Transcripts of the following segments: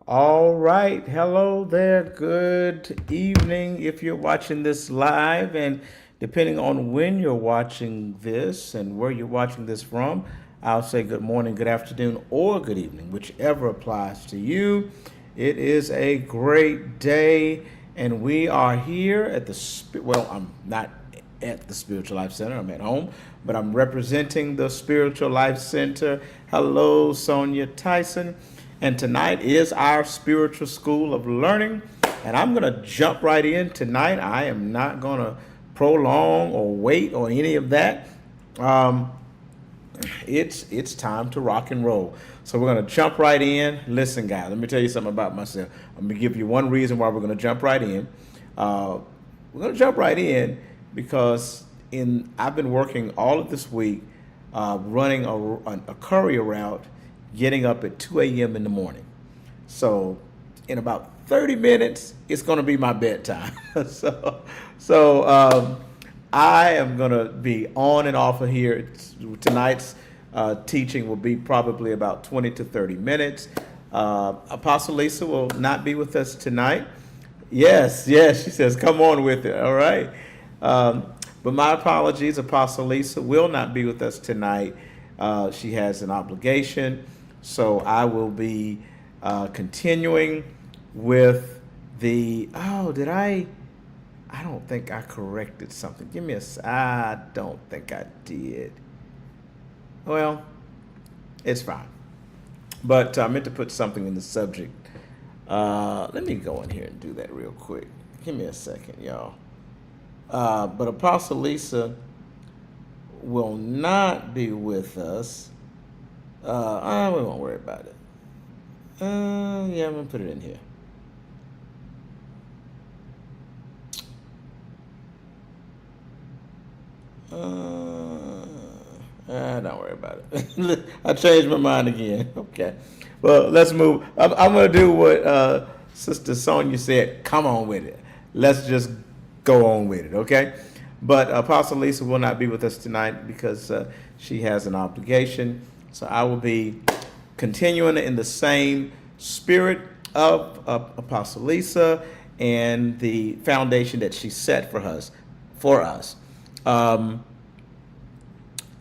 All right. Hello there. Good evening if you're watching this live. And depending on when you're watching this and where you're watching this from, I'll say good morning, good afternoon, or good evening, whichever applies to you. It is a great day, and we are here at well, I'm not at the Spiritual Life Center. I'm at home, but I'm representing the Spiritual Life Center. Hello, Sonia Tyson. And tonight is our spiritual school of learning. And I'm going to jump right in tonight. I am not going to prolong or wait or any of that. Um, it's time to rock and roll. So we're going to jump right in. Listen, guys, let me tell you something about myself. I'm going to give you one reason why we're going to jump right in. We're going to jump right in because I've been working all of this week running a courier route, getting up at 2 a.m. in the morning. So in about 30 minutes, it's going to be my bedtime. so I am going to be on and off of here. Tonight's teaching will be probably about 20 to 30 minutes. Apostle Lisa will not be with us tonight. Yes, she says, come on with it. All right. But my apologies, Apostle Lisa will not be with us tonight. She has an obligation. So I will be continuing with I don't think I corrected something. I don't think I did. Well, it's fine. But I meant to put something in the subject. Let me go in here and do that real quick. Give me a second, y'all. But Apostle Lisa will not be with us. We won't worry about it. Yeah, I'm going to put it in here. Don't worry about it. I changed my mind again. Okay. Well, let's move. I'm going to do what Sister Sonia said. Come on with it. Let's just go on with it, okay? But Apostle Lisa will not be with us tonight because she has an obligation. So I will be continuing in the same spirit of Apostle Lisa and the foundation that she set for us.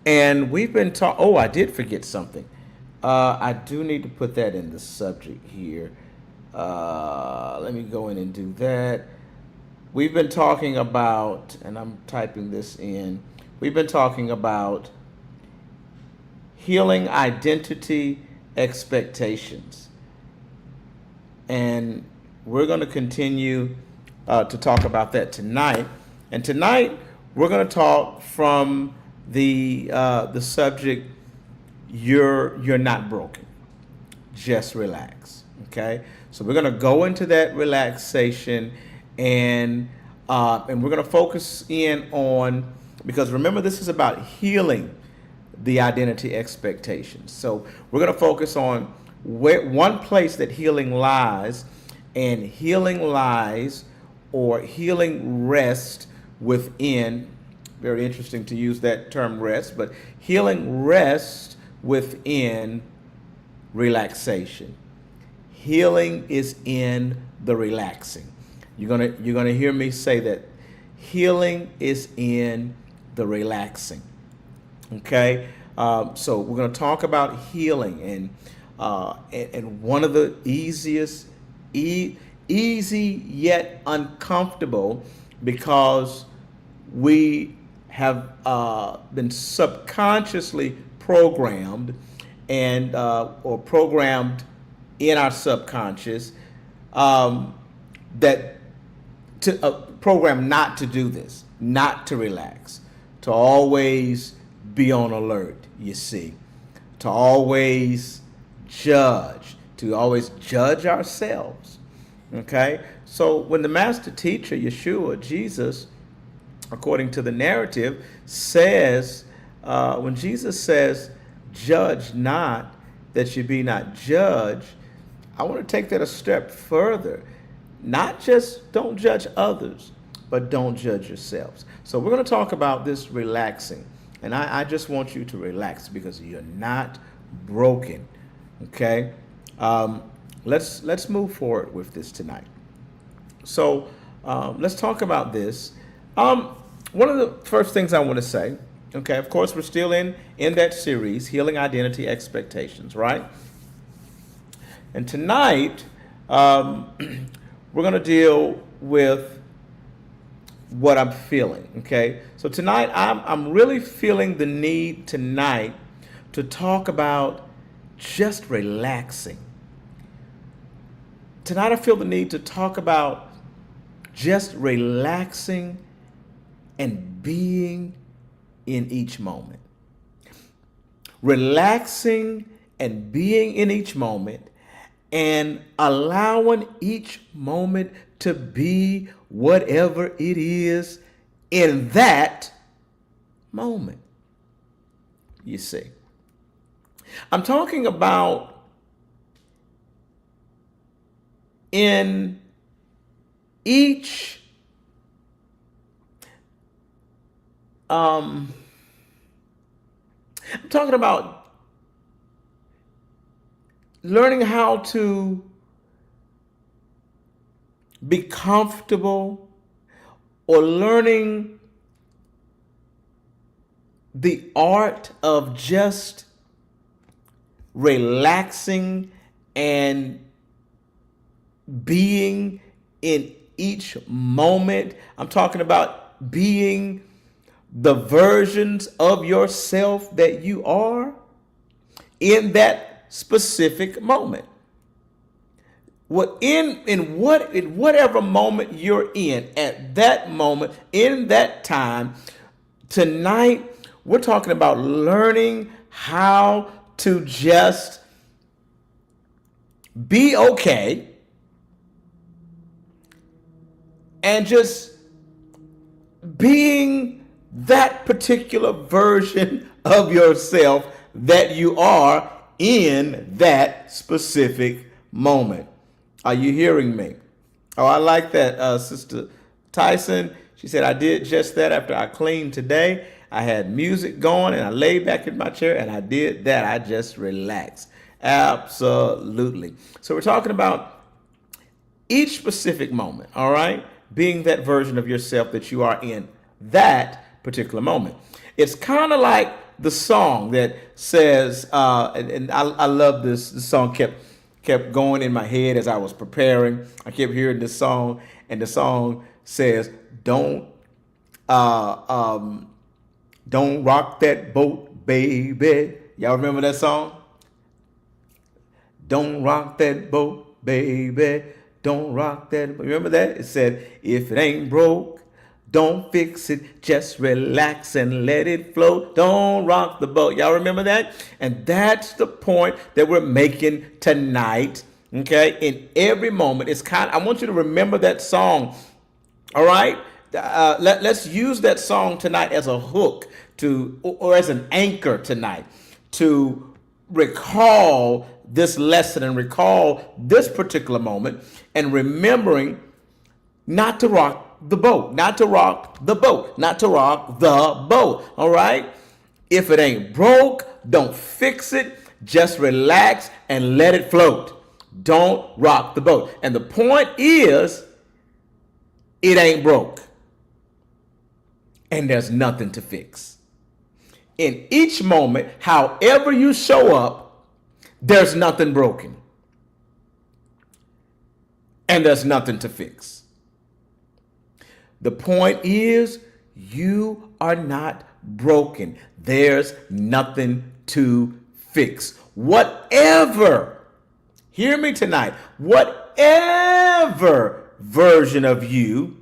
And we've been talking. Oh, I did forget something. I do need to put that in the subject here. Let me go in and do that. We've been talking about, and I'm typing this in, we've been talking about healing identity expectations. And we're going to continue to talk about that tonight. And tonight, we're going to talk from the subject, you're not broken. Just relax. Okay? So we're going to go into that relaxation and we're going to focus in on, because remember, this is about healing the identity expectations. So we're going to focus on one place that healing lies, and healing lies or healing rests within, very interesting to use that term rest, but healing rests within relaxation. Healing is in the relaxing. You're gonna hear me say that healing is in the relaxing. Okay, so we're gonna talk about healing, and one of the easy yet uncomfortable, because we have been subconsciously programmed and or programmed in our subconscious that to program not to do this, not to relax, to always be on alert, you see, to always judge ourselves. Okay? So when the master teacher, Yeshua, Jesus, according to the narrative, says, when Jesus says, judge not that you be not judged, I want to take that a step further. Not just don't judge others, but don't judge yourselves. So we're going to talk about this relaxing. And I just want you to relax because you're not broken. Okay? let's move forward with this tonight. So let's talk about this. One of the first things I want to say, okay, of course, we're still in that series, Healing Identity Expectations, right? And tonight, we're going to deal with what I'm feeling, okay? So tonight, I'm really feeling the need tonight to talk about just relaxing. Tonight, I feel the need to talk about just relaxing and being in each moment. Relaxing and being in each moment and allowing each moment to be whatever it is in that moment. You see, I'm talking about in each I'm talking about learning how to be comfortable or learning the art of just relaxing and being in each moment. I'm talking about being the versions of yourself that you are in that specific moment. In whatever moment you're in at that moment, in that time, tonight we're talking about learning how to just be okay and just being that particular version of yourself that you are in that specific moment. Are you hearing me? Oh, I like that, Sister Tyson. She said, I did just that after I cleaned today. I had music going and I laid back in my chair and I did that. I just relaxed. Absolutely. So we're talking about each specific moment, all right? Being that version of yourself that you are in that particular moment. It's kind of like the song that says, and I love this. The song kept going in my head as I was preparing. I kept hearing this song, and the song says, "Don't rock that boat, baby." Y'all remember that song? Don't rock that boat, baby. Don't rock that. Remember that? It said, if it ain't broke, don't fix it, just relax and let it float. Don't rock the boat. Y'all remember that? And that's the point that we're making tonight. Okay? In every moment, I want you to remember that song. All right? Let's use that song tonight as a hook or as an anchor tonight to recall this lesson and recall this particular moment and remembering not to rock the boat, not to rock the boat, not to rock the boat. All right? If it ain't broke, don't fix it. Just relax and let it float. Don't rock the boat. And the point is, it ain't broke. And there's nothing to fix. In each moment, however you show up, there's nothing broken. And there's nothing to fix. The point is, you are not broken. There's nothing to fix. Whatever, hear me tonight, whatever version of you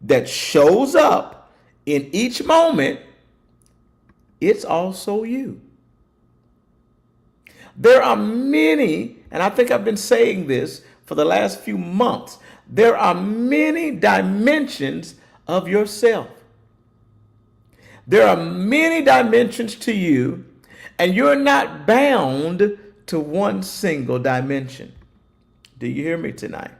that shows up in each moment, it's also you. There are many, and I think I've been saying this for the last few months, there are many dimensions of yourself. There are many dimensions to you, and you're not bound to one single dimension. Do you hear me tonight?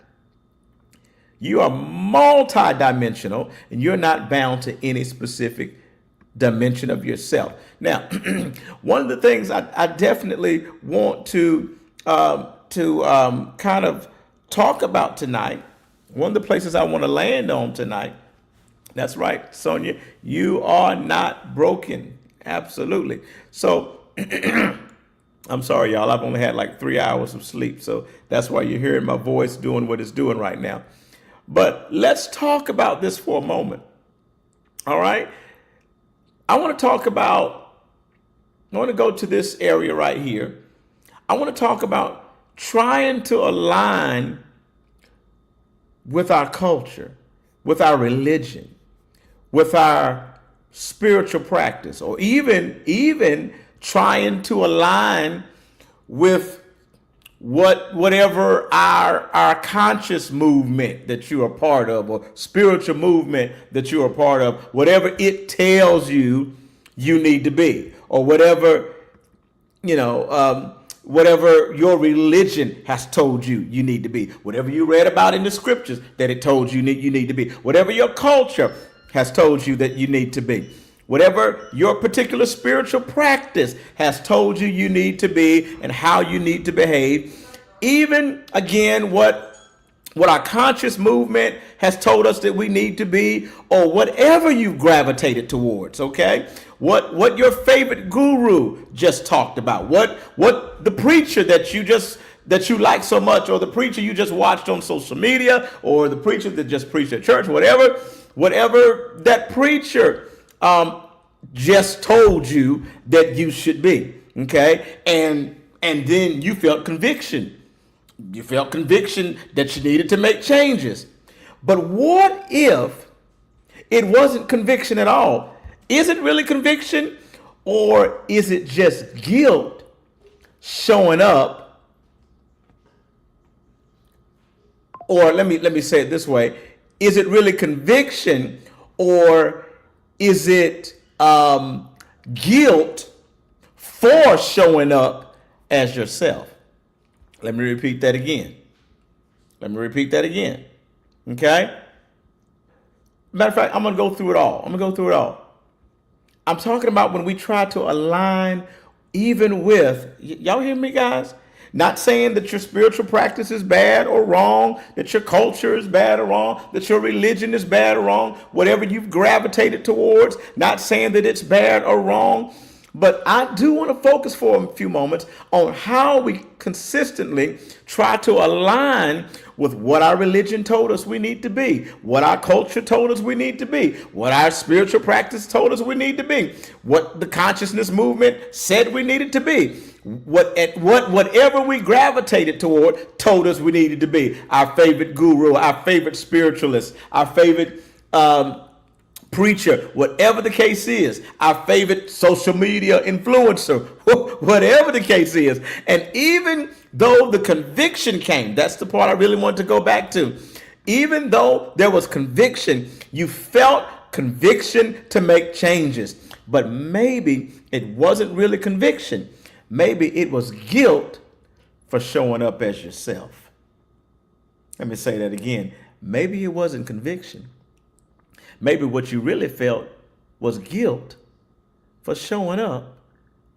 You are multidimensional, and you're not bound to any specific dimension of yourself. Now, one of the things I definitely want to to kind of talk about tonight, one of the places I want to land on tonight, that's right, Sonia, you are not broken. Absolutely. So I'm sorry, y'all. I've only had like 3 hours of sleep. So that's why you're hearing my voice doing what it's doing right now. But let's talk about this for a moment. All right. I want to go to this area right here. I want to talk about trying to align with our culture, with our religion, with our spiritual practice, or even trying to align with whatever our conscious movement that you are part of, or spiritual movement that you are part of, whatever it tells you you need to be, or whatever whatever your religion has told you you need to be, whatever you read about in the scriptures that it told you you need to be, whatever your culture has told you that you need to be, whatever your particular spiritual practice has told you you need to be and how you need to behave, even again what our conscious movement has told us that we need to be, or whatever you've gravitated towards, okay? What your favorite guru just talked about, what the preacher that you like so much, or the preacher you just watched on social media, or the preacher that just preached at church, whatever that preacher just told you that you should be, okay? And then you felt conviction. You felt conviction that you needed to make changes. But what if it wasn't conviction at all? Is it really conviction, or is it just guilt showing up? Or let me say it this way. Is it really conviction, or is it guilt for showing up as yourself? Let me repeat that again. Okay? Matter of fact, I'm going to go through it all. I'm talking about when we try to align even with, y'all hear me, guys? Not saying that your spiritual practice is bad or wrong, that your culture is bad or wrong, that your religion is bad or wrong, whatever you've gravitated towards, not saying that it's bad or wrong. But I do want to focus for a few moments on how we consistently try to align with what our religion told us we need to be, what our culture told us we need to be, what our spiritual practice told us we need to be, what the consciousness movement said we needed to be, whatever we gravitated toward told us we needed to be. Our favorite guru, our favorite spiritualist, our favorite preacher, whatever the case is, our favorite social media influencer, whatever the case is. And even though the conviction came, that's the part I really want to go back to. Even though there was conviction, you felt conviction to make changes. But maybe it wasn't really conviction. Maybe it was guilt for showing up as yourself. Let me say that again. Maybe it wasn't conviction. Maybe what you really felt was guilt for showing up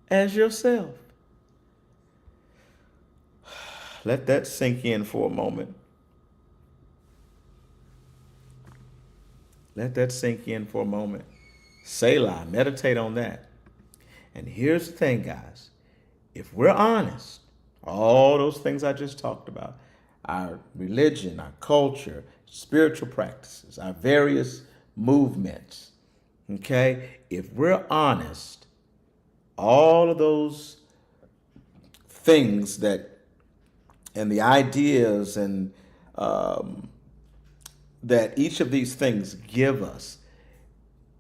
as yourself. Let that sink in for a moment. Selah, meditate on that. And here's the thing, guys. If we're honest, all those things I just talked about, our religion, our culture, spiritual practices, our various movements, okay? If we're honest, all of those things and the ideas and that each of these things give us,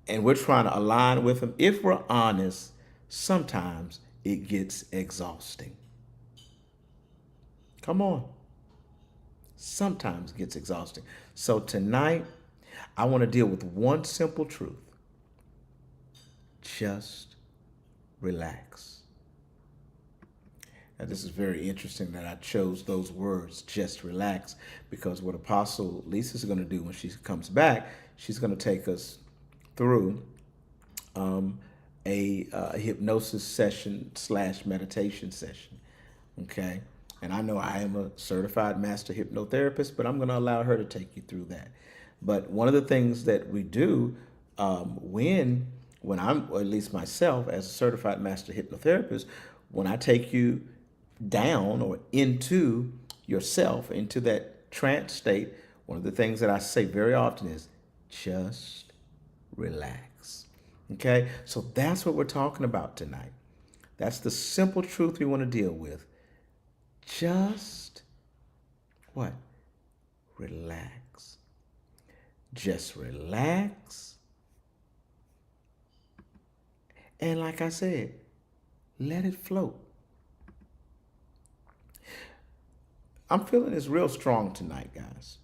and we're trying to align with them, if we're honest, sometimes it gets exhausting. Come on. Sometimes it gets exhausting. So tonight, I want to deal with one simple truth. Just relax. Now, this is very interesting that I chose those words, just relax, because what Apostle Lisa is going to do when she comes back, she's going to take us through a hypnosis session / meditation session. Okay. And I know I am a certified master hypnotherapist, but I'm going to allow her to take you through that. But one of the things that we do when I'm, or at least myself as a certified master hypnotherapist, when I take you down or into yourself, into that trance state, one of the things that I say very often is just relax. Okay? So that's what we're talking about tonight. That's the simple truth we want to deal with. Just what? Relax. Just relax. And like I said, let it float. I'm feeling this real strong tonight, guys.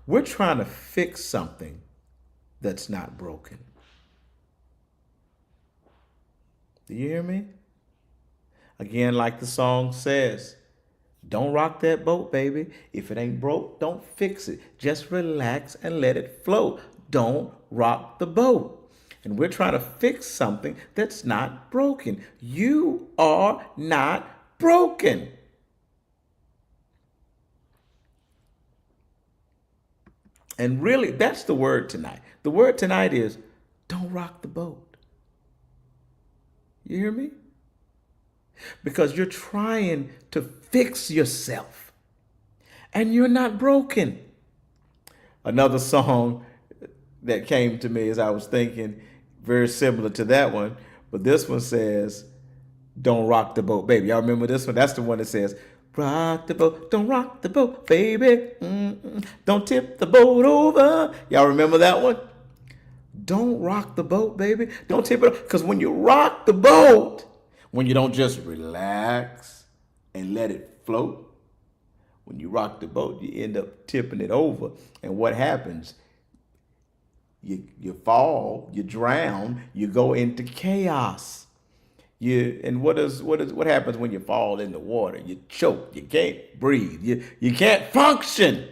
We're trying to fix something that's not broken. Do you hear me? Again, like the song says, don't rock that boat, baby. If it ain't broke, don't fix it. Just relax and let it float. Don't rock the boat. And we're trying to fix something that's not broken. You are not broken. And really, that's the word tonight. The word tonight is don't rock the boat. You hear me? Because you're trying to fix yourself and you're not broken. Another song that came to me as I was thinking, very similar to that one, but this one says, don't rock the boat, baby. Y'all remember this one? That's the one that says, rock the boat, don't rock the boat, baby. Don't tip the boat over. Y'all remember that one? Don't rock the boat, baby. Don't tip it. Because when you rock the boat, when you don't just relax and let it float, when you rock the boat, you end up tipping it over. And what happens? You fall, you drown, you go into chaos. What happens when you fall in the water? You choke, you can't breathe, you can't function.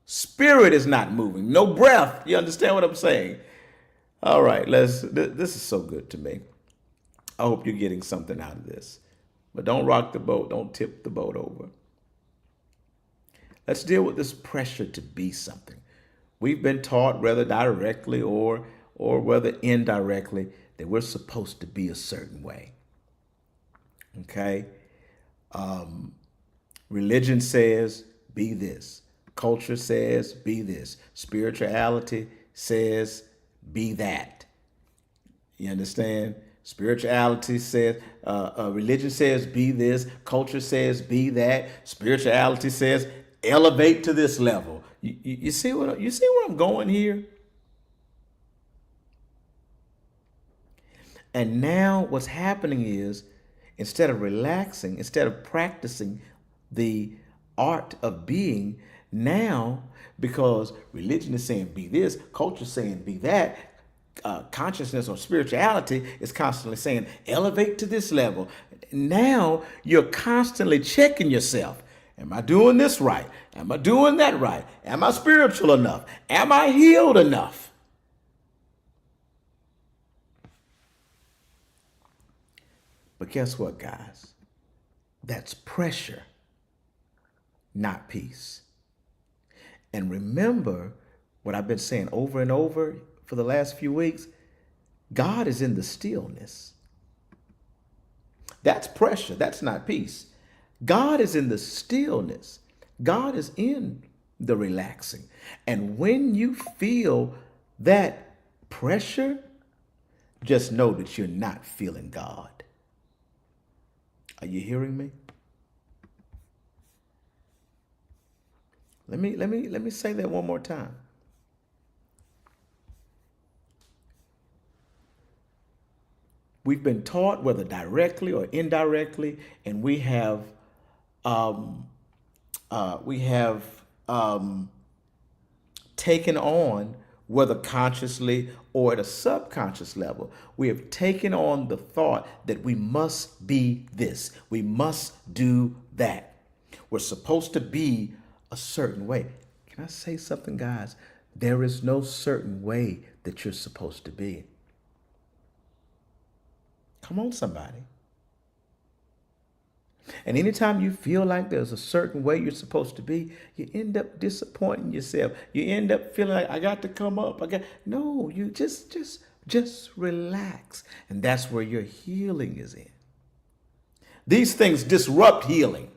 Spirit is not moving, no breath. You understand what I'm saying? All right, this is so good to me. I hope you're getting something out of this. But don't rock the boat, don't tip the boat over. Let's deal with this pressure to be something. We've been taught, whether directly or whether indirectly, that we're supposed to be a certain way. Okay? Religion says, be this. Culture says, be this. Spirituality says, be that. You understand? Spirituality says, religion says, be this. Culture says, be that. Spirituality says, elevate to this level. You see where I'm going here? And now what's happening is, instead of relaxing, instead of practicing the art of being, now, because religion is saying be this, culture is saying be that, consciousness or spirituality is constantly saying elevate to this level. Now you're constantly checking yourself. Am I doing this right? Am I doing that right? Am I spiritual enough? Am I healed enough? But guess what, guys? That's pressure, not peace. And remember what I've been saying over and over for the last few weeks. God is in the stillness. That's pressure. That's not peace. God is in the stillness. God is in the relaxing. And when you feel that pressure, just know that you're not feeling God. Are you hearing me? Let me say that one more time. We've been taught, whether directly or indirectly, and we have taken on, whether consciously or at a subconscious level, we have taken on the thought that we must be this, we must do that. We're supposed to be a certain way. Can I say something, guys? There is no certain way that you're supposed to be. Come on, somebody. And anytime you feel like there's a certain way you're supposed to be, you end up disappointing yourself. You end up feeling like I got to come up. No, you just relax. And that's where your healing is in. These things disrupt healing.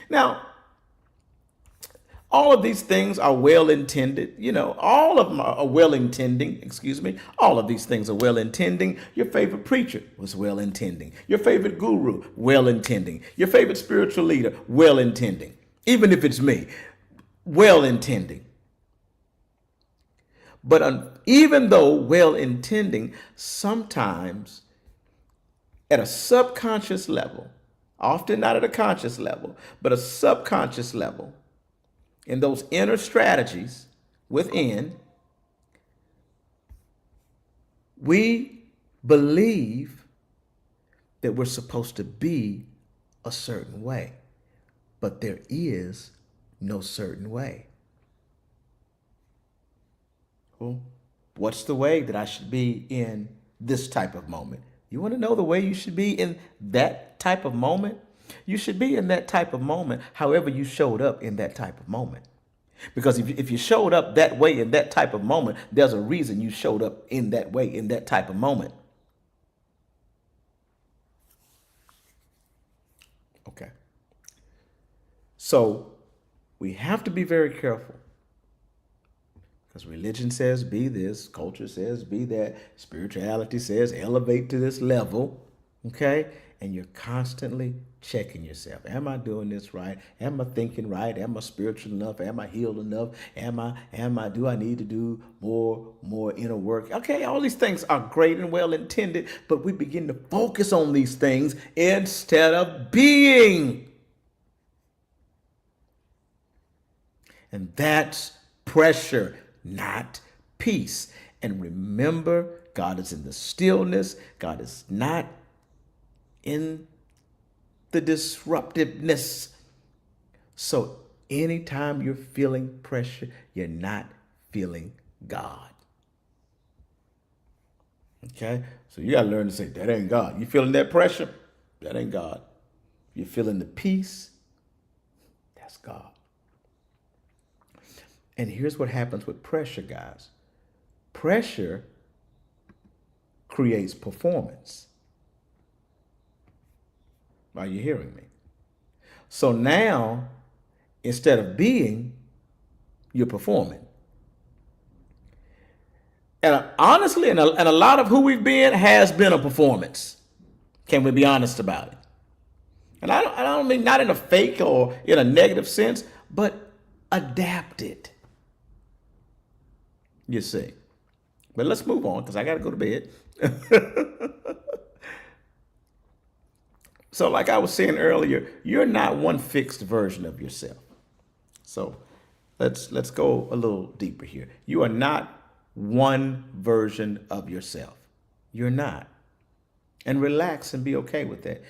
Now, all of these things are well intended. All of them are well intending. All of these things are well intending. Your favorite preacher was well intending. Your favorite guru, well intending. Your favorite spiritual leader, well intending. Even if it's me, well intending. But even though well intending, sometimes at a subconscious level, often not at a conscious level, but a subconscious level, in those inner strategies within, we believe that we're supposed to be a certain way, but there is no certain way. Well, what's the way that I should be in this type of moment? You want to know the way you should be in that type of moment? You should be in that type of moment however you showed up in that type of moment. Because if you showed up that way in that type of moment, there's a reason you showed up in that way in that type of moment. Okay. So we have to be very careful. Because religion says be this, culture says be that, spirituality says elevate to this level. Okay? And you're constantly checking yourself. Am I doing this right? Am I thinking right? Am I spiritual enough? Am I healed enough? Do I need to do more inner work? Okay, all these things are great and well intended, but we begin to focus on these things instead of being. And that's pressure, not peace. And remember, God is in the stillness. God is not in the disruptiveness. So anytime you're feeling pressure, you're not feeling God. Okay? So you got to learn to say, that ain't God. You feeling that pressure? That ain't God. You're feeling the peace? That's God. And here's what happens with pressure, guys. Pressure creates performance. Are you hearing me? So now, instead of being, you're performing. And honestly, and a lot of who we've been has been a performance. Can we be honest about it? And I don't mean not in a fake or in a negative sense, but adapted. You see. But let's move on because I got to go to bed. So like I was saying earlier, you're not one fixed version of yourself. So let's go a little deeper here. You are not one version of yourself. You're not. And relax and be okay with that.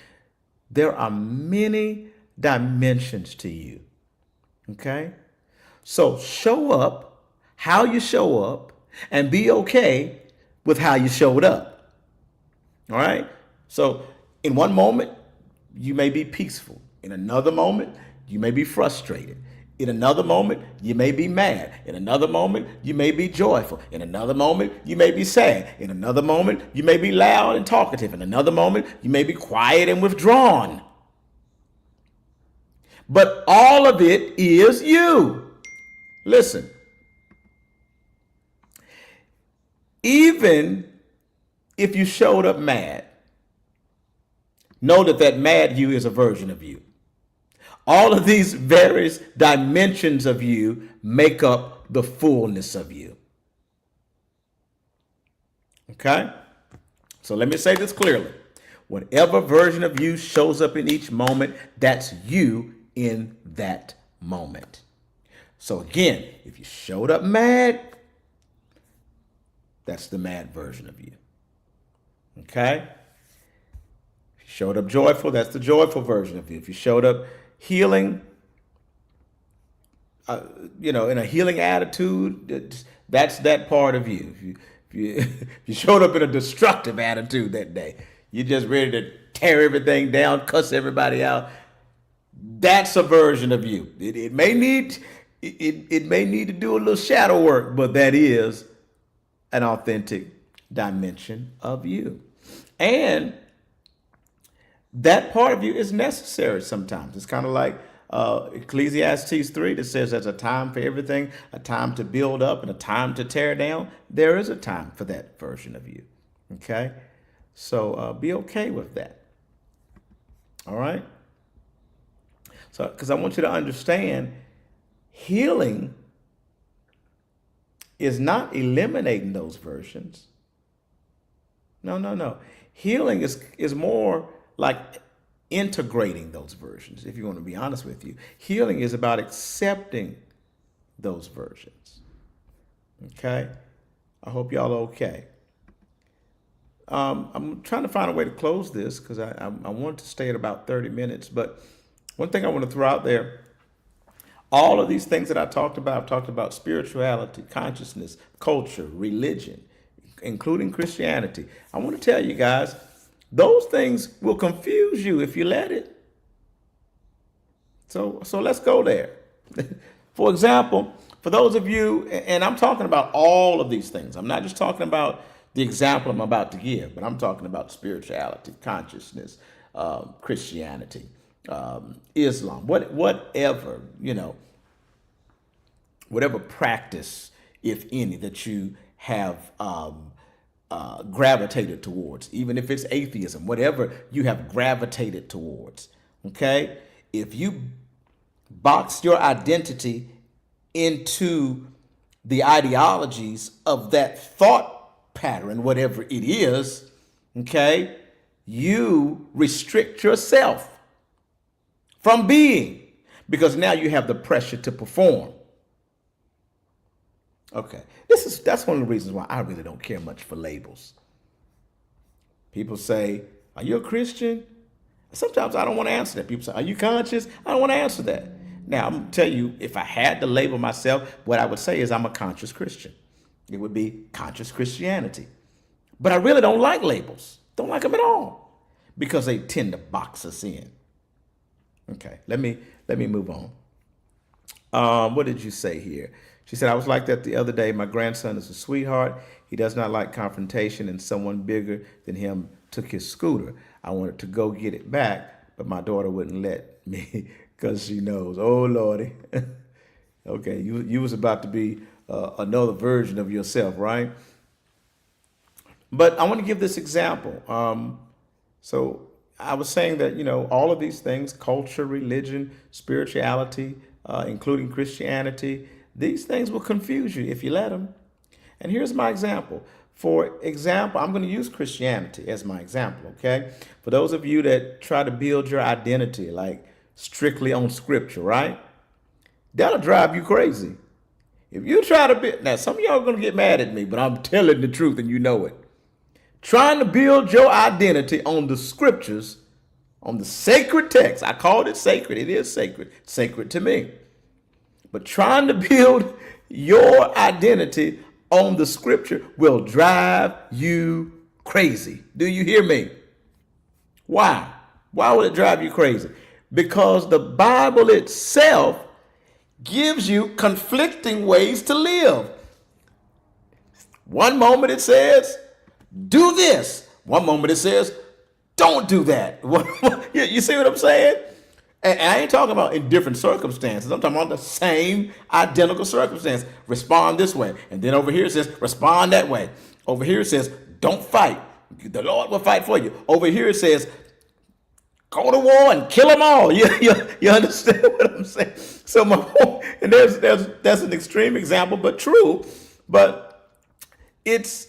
There are many dimensions to you. Okay? So show up how you show up and be okay with how you showed up. All right? So in one moment, you may be peaceful. In another moment, you may be frustrated. In another moment, you may be mad. In another moment, you may be joyful. In another moment, you may be sad. In another moment, you may be loud and talkative. In another moment, you may be quiet and withdrawn. But all of it is you. Listen. Even if you showed up mad, know that that mad you is a version of you. All of these various dimensions of you make up the fullness of you. Okay? So let me say this clearly. Whatever version of you shows up in each moment, that's you in that moment. So again, if you showed up mad, that's the mad version of you. Okay? If you showed up joyful, that's the joyful version of you. If you showed up healing, in a healing attitude, that's that part of you. If you showed up in a destructive attitude that day, you're just ready to tear everything down, cuss everybody out. That's a version of you. It may need it may need to do a little shadow work, but that is an authentic dimension of you. And that part of you is necessary sometimes. It's kind of like Ecclesiastes 3 that says there's a time for everything, a time to build up and a time to tear down. There is a time for that version of you. Okay? So be okay with that. All right? So, because I want you to understand, healing is not eliminating those versions. No, no, no. Healing is more like integrating those versions, if you want to be honest with you. Healing is about accepting those versions. Okay? I hope y'all are okay. I'm trying to find a way to close this because I want to stay at about 30 minutes. But one thing I want to throw out there, all of these things that I've talked about spirituality, consciousness, culture, religion, including Christianity. I want to tell you guys, those things will confuse you if you let it. So let's go there. For example, for those of you, and I'm talking about all of these things. I'm not just talking about the example I'm about to give, but I'm talking about spirituality, consciousness, Christianity, Islam, whatever, whatever practice, if any, that you have gravitated towards, even if it's atheism, whatever you have gravitated towards, okay? If you box your identity into the ideologies of that thought pattern, whatever it is, okay, you restrict yourself from being, because now you have the pressure to perform. Okay, that's one of the reasons why I really don't care much for labels. People say, "Are you a Christian?" Sometimes I don't want to answer that. People say, "Are you conscious?" I don't want to answer that. Now, I'm going to tell you, if I had to label myself, what I would say is I'm a conscious Christian. It would be conscious Christianity. But I really don't like labels. Don't like them at all, because they tend to box us in. Okay, let me move on. What did you say here? She said, I was like that the other day. My grandson is a sweetheart. He does not like confrontation, and someone bigger than him took his scooter. I wanted to go get it back, but my daughter wouldn't let me because she knows. Oh, Lordy. Okay, you was about to be another version of yourself, right? But I want to give this example. So I was saying that, all of these things, culture, religion, spirituality, including Christianity, these things will confuse you if you let them. And here's my example. For example, I'm going to use Christianity as my example, okay? For those of you that try to build your identity like strictly on scripture, right? That'll drive you crazy. If you try to build, now some of y'all are going to get mad at me, but I'm telling the truth and you know it. Trying to build your identity on the scriptures, on the sacred text. I called it sacred. It is sacred. Sacred to me. But trying to build your identity on the scripture will drive you crazy. Do you hear me? Why? Why would it drive you crazy? Because the Bible itself gives you conflicting ways to live. One moment it says, do this. One moment it says, don't do that. You see what I'm saying? And I ain't talking about in different circumstances. I'm talking about the same identical circumstance. Respond this way. And then over here it says, respond that way. Over here it says, don't fight. The Lord will fight for you. Over here it says, go to war and kill them all. You understand what I'm saying? So and that's an extreme example, but true. But it's,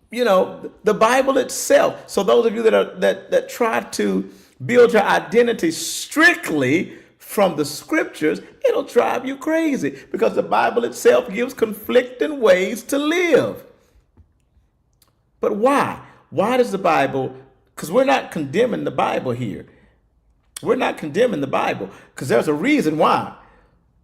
the Bible itself. So those of you that try to build your identity strictly from the scriptures, it'll drive you crazy, because the Bible itself gives conflicting ways to live. But why? Why does the Bible? Because we're not condemning the Bible here. We're not condemning the Bible, because there's a reason why.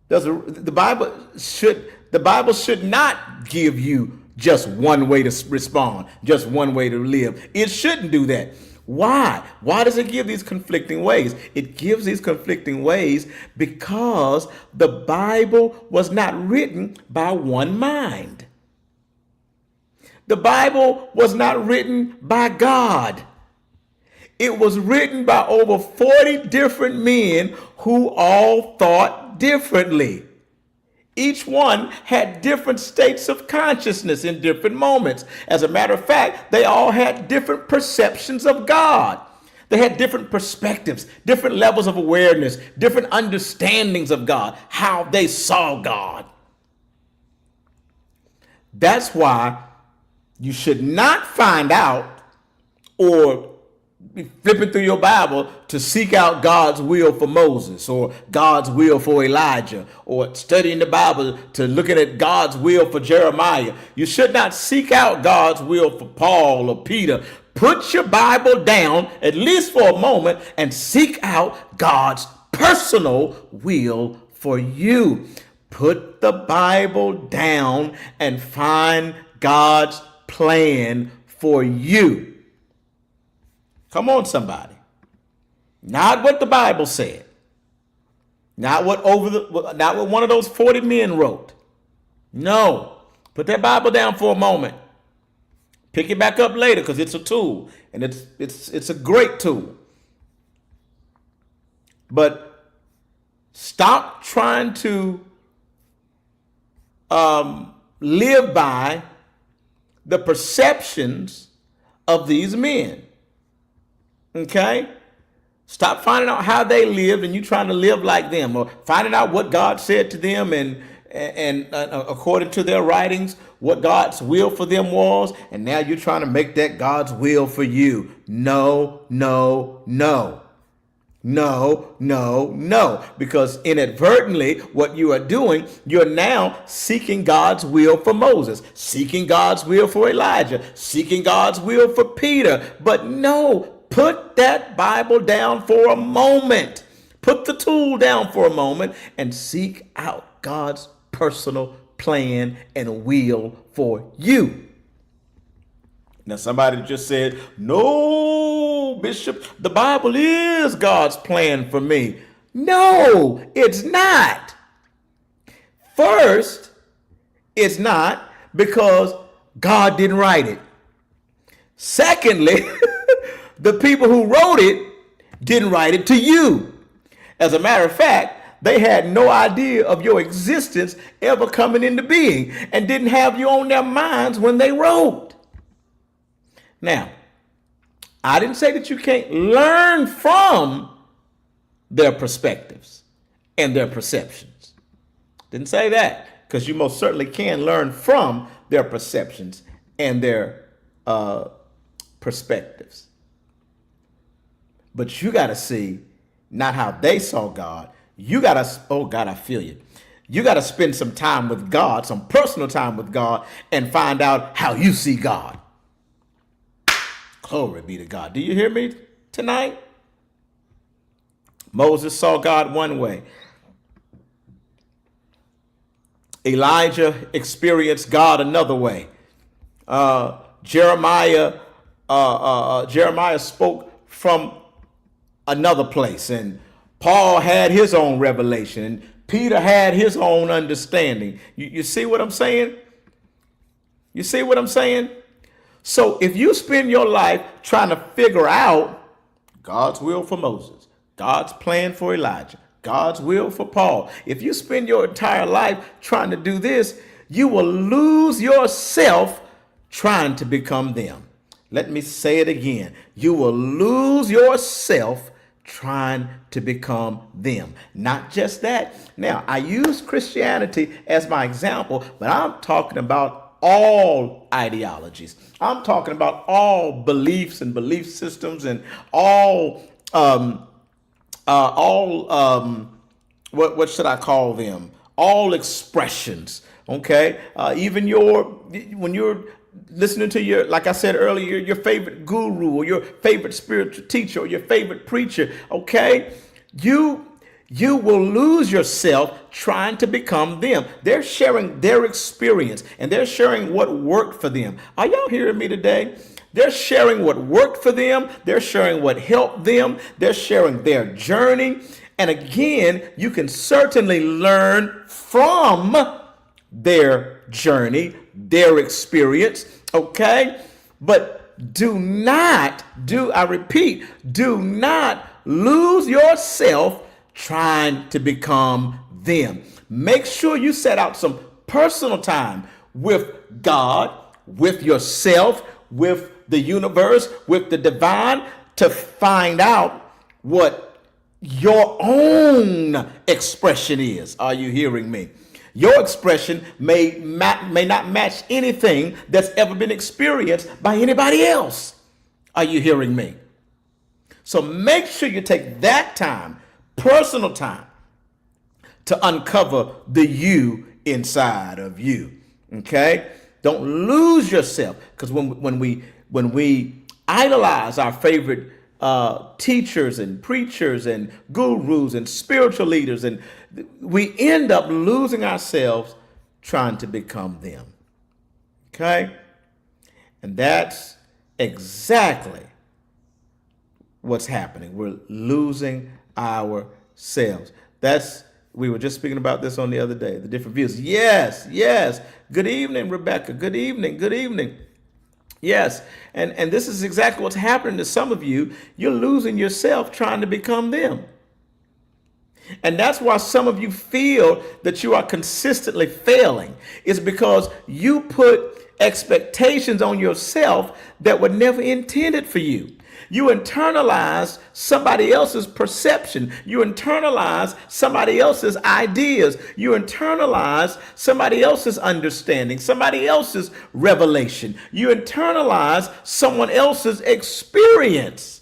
The Bible should not give you just one way to respond, just one way to live. It shouldn't do that. Why? Why does it give these conflicting ways? It gives these conflicting ways because the Bible was not written by one mind. The Bible was not written by God. It was written by over 40 different men who all thought differently. Each one had different states of consciousness in different moments. As a matter of fact, they all had different perceptions of God. They had different perspectives, different levels of awareness, different understandings of God, how they saw God. That's why you should not find out or be flipping through your Bible to seek out God's will for Moses or God's will for Elijah, or studying the Bible to looking at God's will for Jeremiah. You should not seek out God's will for Paul or Peter. Put your Bible down, at least for a moment, and seek out God's personal will for you. Put the Bible down and find God's plan for you. Come on, somebody. Not what the Bible said. Not what one of those 40 men wrote. No. Put that Bible down for a moment. Pick it back up later because it's a tool, and it's a great tool. But stop trying to live by the perceptions of these men. Okay? Stop finding out how they lived and you trying to live like them, or finding out what God said to them and according to their writings, what God's will for them was, and now you're trying to make that God's will for you. No, no, no. No, no, no. Because inadvertently, what you are doing, you're now seeking God's will for Moses, seeking God's will for Elijah, seeking God's will for Peter. But no, put that Bible down for a moment. Put the tool down for a moment and seek out God's personal plan and will for you. Now, somebody just said, no, Bishop, the Bible is God's plan for me. No, it's not. First, it's not because God didn't write it. Secondly, the people who wrote it didn't write it to you. As a matter of fact, they had no idea of your existence ever coming into being and didn't have you on their minds when they wrote. Now, I didn't say that you can't learn from their perspectives and their perceptions. Didn't say that, because you most certainly can learn from their perceptions and their perspectives. But you got to see not how they saw God. You got to, oh God, I feel you. You got to spend some time with God, some personal time with God, and find out how you see God. Glory be to God. Do you hear me tonight? Moses saw God one way. Elijah experienced God another way. Jeremiah spoke from another place, and Paul had his own revelation, and Peter had his own understanding. You see what I'm saying? You see what I'm saying? So if you spend your life trying to figure out God's will for Moses, God's plan for Elijah, God's will for Paul, if you spend your entire life trying to do this, you will lose yourself trying to become them. Let me say it again. You will lose yourself trying to become them. Not just that. Now, I use Christianity as my example, but I'm talking about all ideologies. I'm talking about all beliefs and belief systems and all what should I call them? All expressions. Okay, even when you're listening to your, like I said earlier, your favorite guru or your favorite spiritual teacher or your favorite preacher. Okay, you will lose yourself trying to become them. They're sharing their experience and they're sharing what worked for them. Are y'all hearing me today? They're sharing what worked for them. They're sharing what helped them. They're sharing their journey. And again, you can certainly learn from their journey, their experience, okay? But I repeat, do not lose yourself trying to become them. Make sure you set out some personal time with God, with yourself, with the universe, with the divine, to find out what your own expression is. Are you hearing me? Your expression may not match anything that's ever been experienced by anybody else. Are you hearing me? So make sure you take that time, personal time, to uncover the you inside of you. Okay? Don't lose yourself, because when we idolize our favorite teachers and preachers and gurus and spiritual leaders, and we end up losing ourselves trying to become them. Okay? And that's exactly what's happening. We're losing ourselves. We were just speaking about this on the other day, the different views. Yes. Good evening, Rebecca. Good evening. Yes. And this is exactly what's happening to some of you. You're losing yourself trying to become them. And that's why some of you feel that you are consistently failing. It's because you put expectations on yourself that were never intended for you. You internalize somebody else's perception. You internalize somebody else's ideas. You internalize somebody else's understanding, somebody else's revelation. You internalize someone else's experience.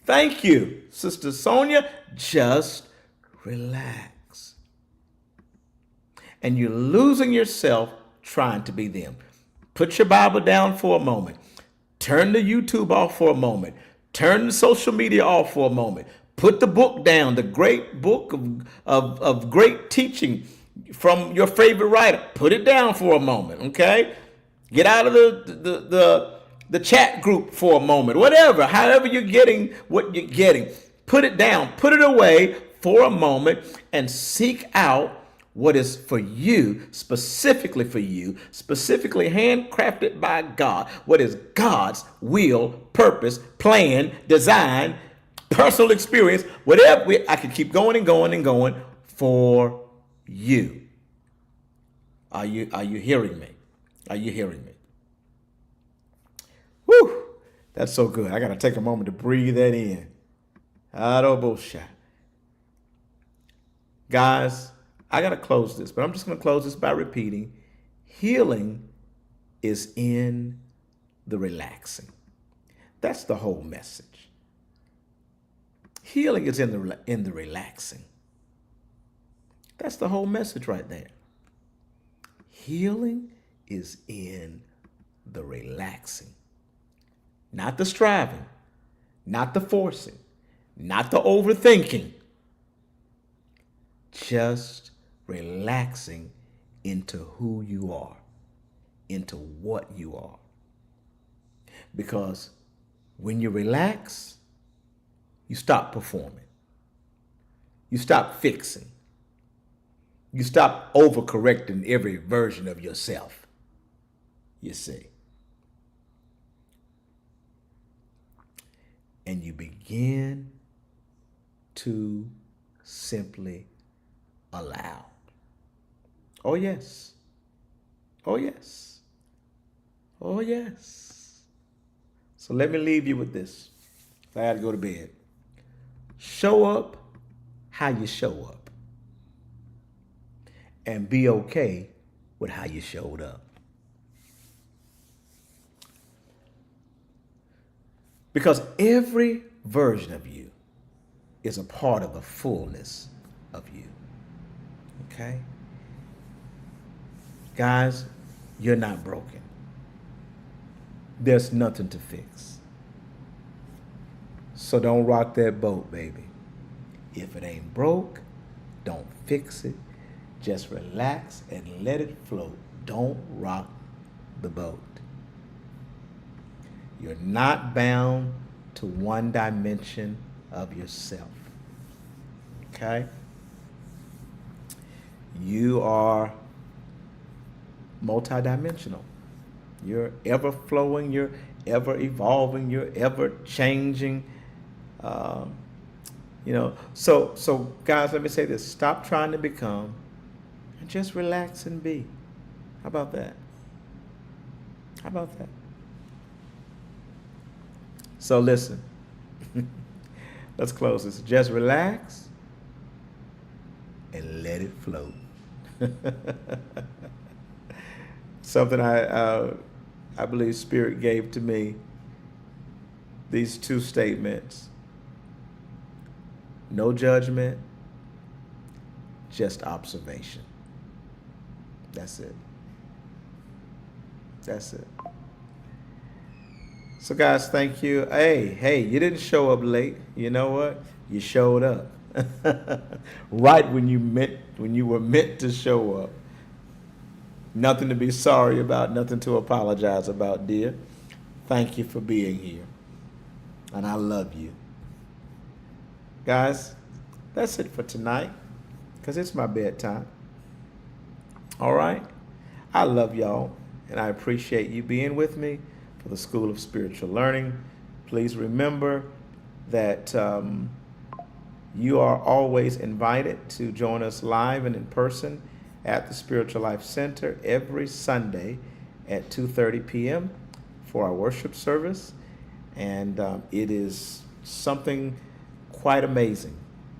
Thank you, Sister Sonia. Just relax. And you're losing yourself trying to be them. Put your Bible down for a moment. Turn the YouTube off for a moment. Turn the social media off for a moment. Put the book down, the great book of great teaching from your favorite writer. Put it down for a moment, okay? Get out of the chat group for a moment. Whatever, however you're getting what you're getting. Put it down, put it away for a moment, and seek out what is for you, specifically handcrafted by God. What is God's will, purpose, plan, design, personal experience, whatever. I could keep going and going for you. Are you hearing me? Are you hearing me? Whew, that's so good. I got to take a moment to breathe that in. Bullshit. Guys, I got to close this, but I'm just going to close this by repeating, healing is in the relaxing. That's the whole message. Healing is in the relaxing. That's the whole message right there. Healing is in the relaxing. Not the striving, not the forcing, not the overthinking. Just relaxing into who you are, into what you are. Because when you relax, you stop performing. You stop fixing. You stop overcorrecting every version of yourself. You see. And you begin to simply allow. Oh, yes. Oh, yes. Oh, yes. So let me leave you with this. I got to go to bed. Show up how you show up. And be okay with how you showed up. Because every version of you is a part of the fullness of you. Okay? Guys, you're not broken. There's nothing to fix. So don't rock that boat, baby. If it ain't broke, don't fix it. Just relax and let it float. Don't rock the boat. You're not bound to one dimension of yourself. Okay? You are multidimensional. You're ever flowing, you're ever evolving, you're ever changing. Um, so guys, let me say this. Stop trying to become and just relax and be. How about that? How about that? So listen, let's close this. Just relax and let it flow. Something I believe Spirit gave to me, these two statements. No judgment, just observation. That's it. That's it. So guys, thank you. Hey, you didn't show up late. You know what? You showed up. Right when you were meant to show up. Nothing to be sorry about, nothing to apologize about, dear. Thank you for being here. And I love you. Guys, that's it for tonight, because it's my bedtime. All right? I love y'all, and I appreciate you being with me for the School of Spiritual Learning. Please remember that you are always invited to join us live and in person at the Spiritual Life Center every Sunday at 2:30 p.m. for our worship service. And it is something quite amazing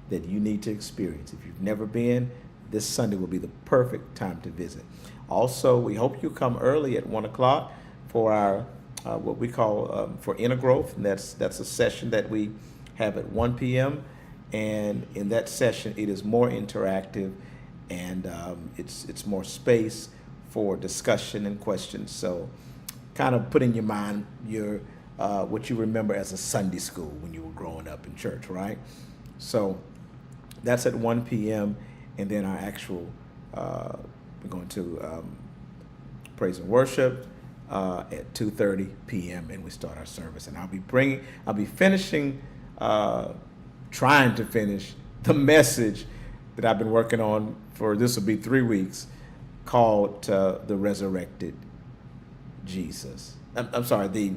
that you need to experience. If you've never been, this Sunday will be the perfect time to visit. Also, we hope you come early at 1 o'clock for our what we call for inner growth, and that's a session that we have at 1 p.m. And in that session, it is more interactive, and it's more space for discussion and questions. So, kind of put in your mind your what you remember as a Sunday school when you were growing up in church, right? So that's at 1 p.m. And then our actual, we're going to praise and worship at 2:30 p.m. and we start our service. And I'll be finishing, trying to finish the message that I've been working on for, this will be 3 weeks, called The Resurrected Jesus. I'm sorry,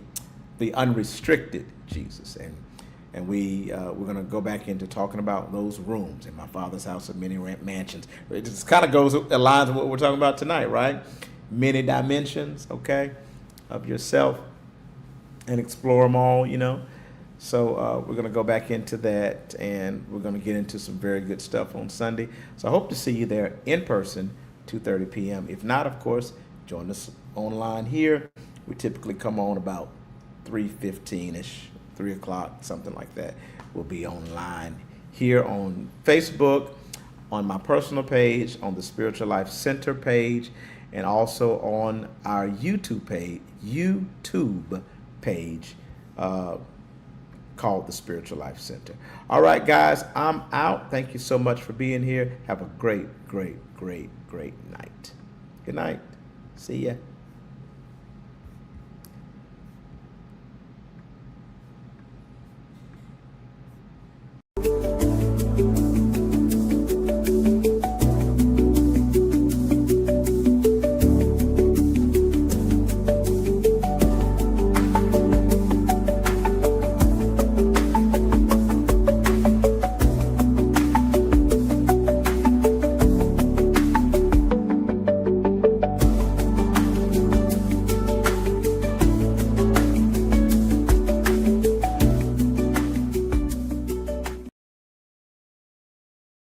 the unrestricted Jesus, and we're going to go back into talking about those rooms in my Father's house of many mansions. It just kind of aligns with what we're talking about tonight, right? Many dimensions, okay, of yourself, and explore them all, So we're going to go back into that, and we're going to get into some very good stuff on Sunday. So I hope to see you there in person, 2:30 p.m. If not, of course, join us online here. We typically come on about 3:15-ish, 3 o'clock, something like that. We'll be online here on Facebook, on my personal page, on the Spiritual Life Center page, and also on our YouTube page called the Spiritual Life Center. All right, guys, I'm out. Thank you so much for being here. Have a great, great, great, great night. Good night. See ya.